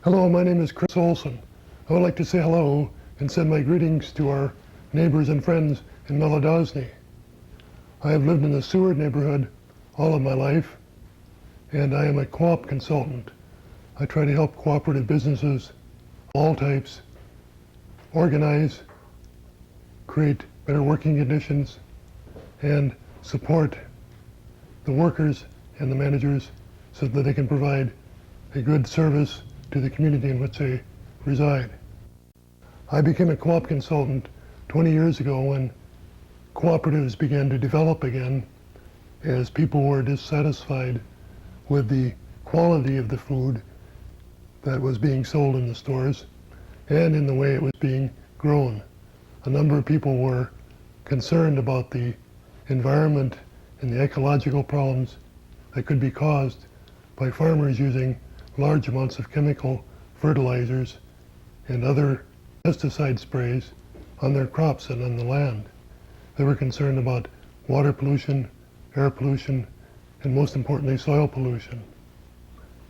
Hello, my name is Chris Olson. I would like to say hello and send my greetings to our neighbors and friends in Maladozne. I have lived in the Seward neighborhood all of my life, and I am a co-op consultant. I try to help cooperative businesses, all types, organize, create better working conditions, and support the workers and the managers so that they can provide a good service to the community in which they reside. I became a co-op consultant 20 years ago when cooperatives began to develop again as people were dissatisfied with the quality of the food that was being sold in the stores and in the way it was being grown. A number of people were concerned about the environment and the ecological problems that could be caused by farmers using large amounts of chemical fertilizers and other pesticide sprays on their crops and on the land. They were concerned about water pollution, air pollution, and most importantly, soil pollution.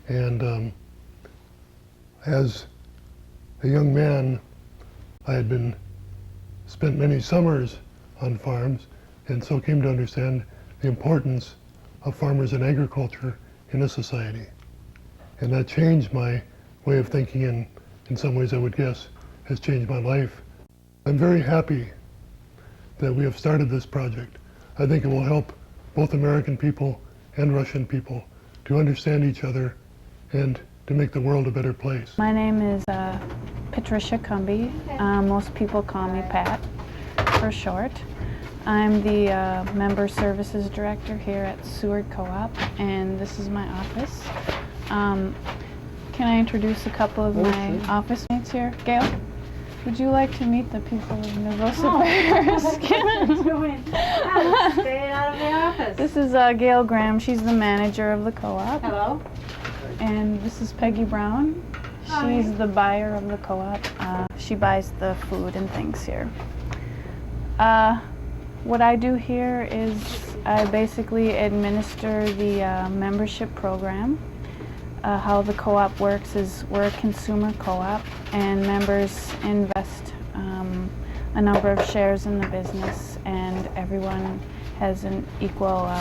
And as a young man, I had spent many summers on farms, and so came to understand the importance of farmers and agriculture in a society. And that changed my way of thinking, and in some ways I would guess has changed my life. I'm very happy that we have started this project. I think it will help both American people and Russian people to understand each other and to make the world a better place. My name is Patricia Cumby. Most people call me Pat for short. I'm the Member Services Director here at Seward Co-op, and this is my office. Can I introduce a couple of my office mates here? Gail, would you like to meet the people of Novosibirsk? Stay out of the office. This is Gail Graham. She's the manager of the co-op. Hello. And this is Peggy Brown. Hi. She's the buyer of the co-op. She buys the food and things here. What I do here is I basically administer the membership program. How the co-op works is we're a consumer co-op, and members invest a number of shares in the business, and everyone has an equal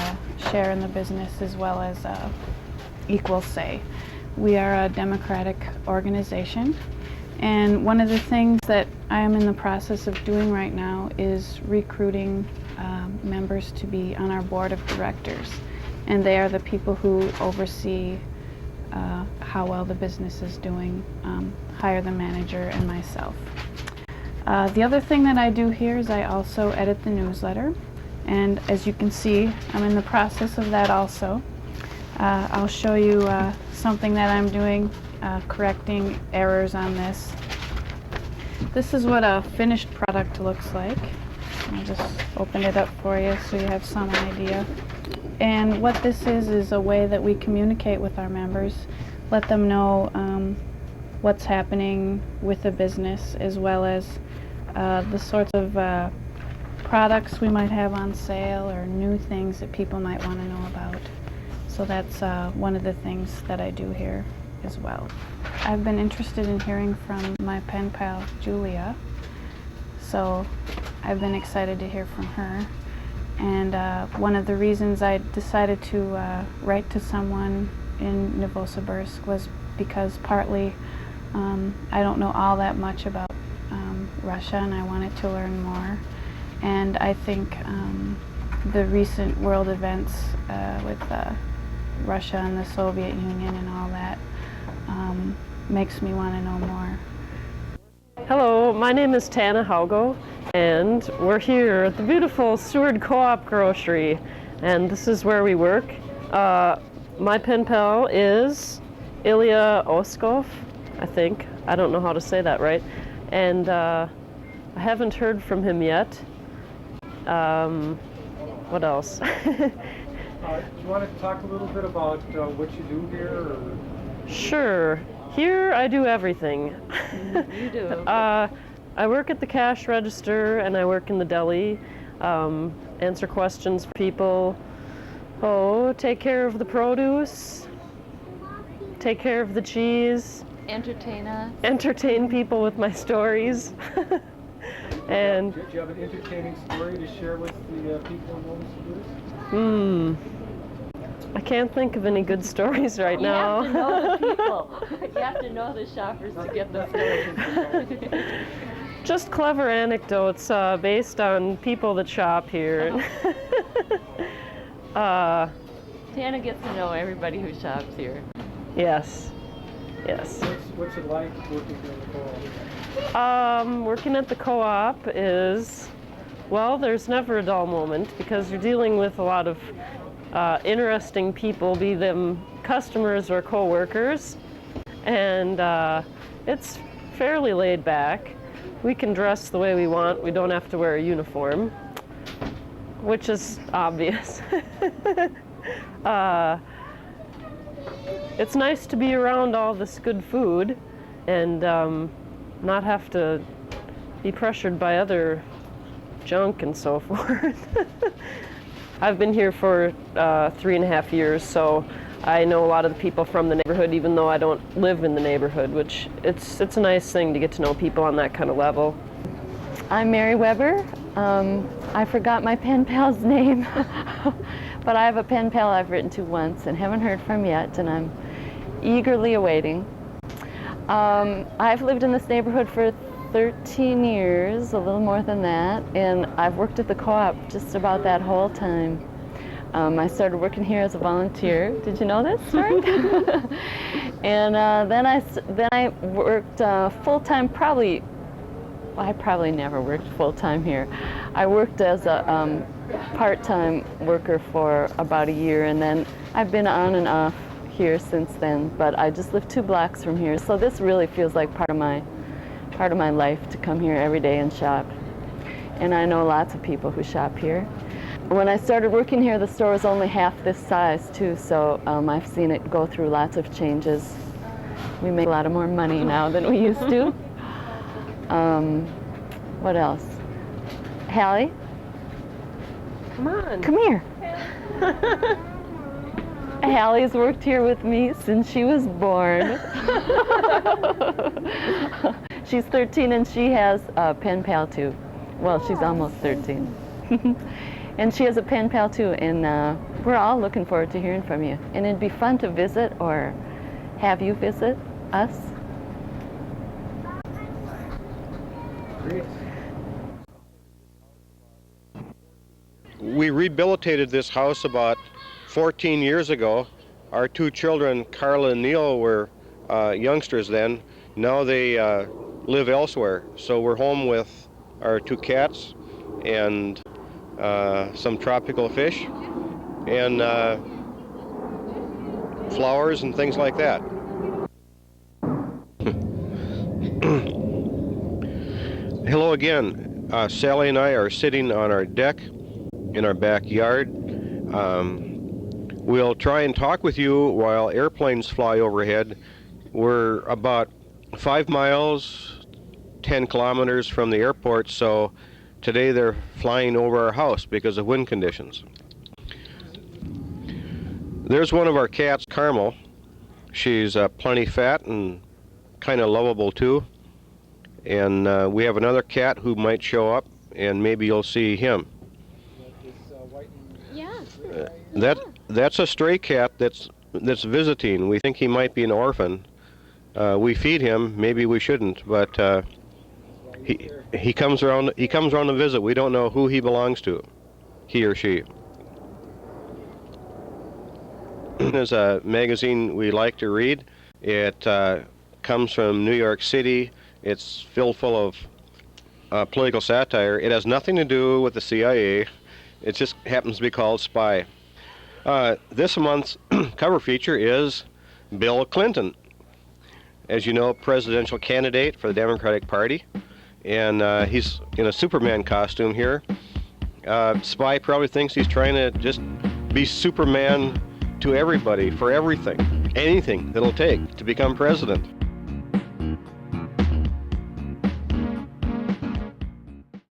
share in the business as well as equal say. We are a democratic organization, and one of the things that I am in the process of doing right now is recruiting members to be on our board of directors, and they are the people who oversee how well the business is doing, hire the manager and myself. The other thing that I do here is I also edit the newsletter, and as you can see, I'm in the process of that also. I'll show you something that I'm doing, correcting errors on this. This is what a finished product looks like. I'll just open it up for you so you have some idea. And what this is a way that we communicate with our members, let them know what's happening with the business, as well as the sorts of products we might have on sale or new things that people might want to know about. So that's one of the things that I do here as well. I've been interested in hearing from my pen pal Julia, so I've been excited to hear from her. And one of the reasons I decided to write to someone in Novosibirsk was because partly I don't know all that much about Russia, and I wanted to learn more. And I think the recent world events with Russia and the Soviet Union and all that makes me want to know more. Hello, my name is Tana Haugo, and we're here at the beautiful Seward Co-op Grocery, and this is where we work. My pen pal is Ilya Oskov, I think. I don't know how to say that right. And I haven't heard from him yet. What else? Do you want to talk a little bit about what you do here? Or? Sure. Here I do everything. You do. I work at the cash register, and I work in the deli, answer questions for people, take care of the produce, take care of the cheese, Entertain us. entertain people with my stories. And Do you have an entertaining story to share with the people in Novosibirsk? I can't think of any good stories right now. You have to know the people. You have to know the shoppers to get the stories. Just clever anecdotes based on people that shop here. Tana gets to know everybody who shops here. Yes, yes. What's it like working here in the co-op? Working at the co-op is, well, there's never a dull moment because you're dealing with a lot of interesting people, be them customers or co-workers, and it's fairly laid back. We can dress the way we want. We don't have to wear a uniform, which is obvious. It's nice to be around all this good food and not have to be pressured by other junk and so forth. I've been here for 3.5 years, so I know a lot of the people from the neighborhood, even though I don't live in the neighborhood, which it's a nice thing to get to know people on that kind of level. I'm Mary Weber. I forgot my pen pal's name, but I have a pen pal I've written to once and haven't heard from yet, and I'm eagerly awaiting. I've lived in this neighborhood for 13 years, a little more than that, and I've worked at the co-op just about that whole time. I started working here as a volunteer. Did you know this story? And then I worked full-time, I probably never worked full-time here. I worked as a part-time worker for about a year, and then I've been on and off here since then, but I just live 2 blocks from here, so this really feels like part of my life to come here every day and shop. And I know lots of people who shop here. When I started working here, the store was only half this size too, so I've seen it go through lots of changes. We make a lot more money now than we used to. What else? Hallie? Come on. Come here. Hallie's worked here with me since she was born. She's 13 and she has a pen pal too. Well, she's almost 13. And she has a pen pal too, and we're all looking forward to hearing from you. And it'd be fun to visit or have you visit us. Great. We rehabilitated this house about 14 years ago. Our 2 children, Carla and Neil, were youngsters then. Now they live elsewhere. So we're home with our 2 cats and some tropical fish and flowers and things like that. Hello again. Sally and I are sitting on our deck in our backyard. We'll try and talk with you while airplanes fly overhead. We're about 5 miles, 10 kilometers from the airport, so today they're flying over our house because of wind conditions. There's one of our cats, Carmel. She's plenty fat and kind of lovable too. And we have another cat who might show up, and maybe you'll see him. That's a stray cat that's visiting. We think he might be an orphan. We feed him. Maybe we shouldn't, but he comes around. He comes around to visit. We don't know who he belongs to, he or she. There's a magazine we like to read. It comes from New York City. It's filled full of political satire. It has nothing to do with the CIA. It just happens to be called Spy. This month's cover feature is Bill Clinton. As you know, presidential candidate for the Democratic Party. And he's in a Superman costume here. Spy probably thinks he's trying to just be Superman to everybody, for everything. Anything that'll take to become president.